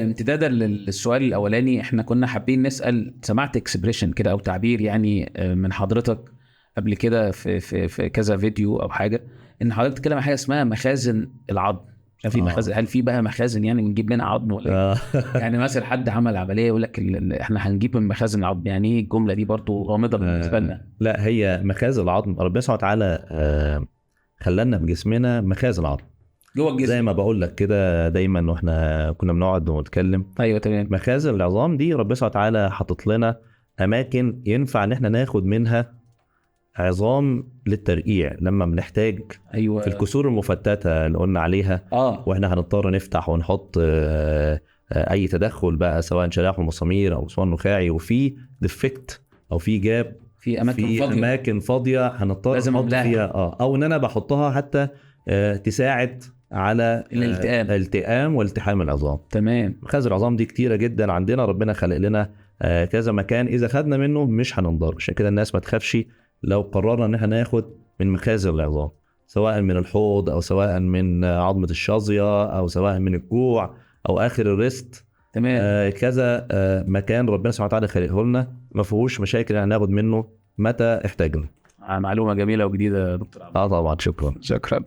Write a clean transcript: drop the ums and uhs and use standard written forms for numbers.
امتدادا للسؤال الاولاني، احنا كنا حابين نسال، سمعت اكسبريشن كده او تعبير يعني من حضرتك قبل كده في كذا فيديو او حاجه، ان حضرتك تتكلم عن حاجه اسمها مخازن العظم. في مخازن، هل في بقى مخازن يعني بنجيب منها عظم ولا إيه؟ يعني مثلا حد عمل عمليه يقول لك احنا هنجيب من مخازن العظم، يعني ايه الجمله دي؟ برضو غامضه بالنسبه لنا. لا، هي مخازن العظم ربنا سبحانه وتعالى خلالنا بجسمنا مخازن عظم جوه الجسم زي ما بقول لك كده دايما واحنا كنا بنقعد ونتكلم. ايوه تمام. مخازن العظام دي ربنا سبحانه وتعالى حاطط لنا اماكن ينفع ان احنا ناخد منها عظام للترقيع لما بنحتاج. ايوه في الكسور المفتتة اللي قلنا عليها واحنا هنضطر نفتح ونحط اي تدخل بقى، سواء شرايح ومسامير او اسوان نخاعي، وفي ديفكت او في جاب في اماكن فاضيه هنضطر نحط فيها او ان انا بحطها حتى تساعد على الالتئام والتحام العظام. تمام. مخازن العظام دي كتيره جدا عندنا، ربنا خلق لنا كذا مكان اذا خدنا منه مش هننضر. عشان كده الناس ما تخافش لو قررنا ان احنا ناخد من مخازن العظام، سواء من الحوض او سواء من عظمه الشظيه او سواء من الجوع او اخر الريست. تمام. كذا مكان ربنا سبحانه وتعالى خلقه لنا ما فيهوش مشاكل ان ناخد منه متى احتاجنا. معلومه جميله وجديده يا دكتور عبد. طبعا شكرا.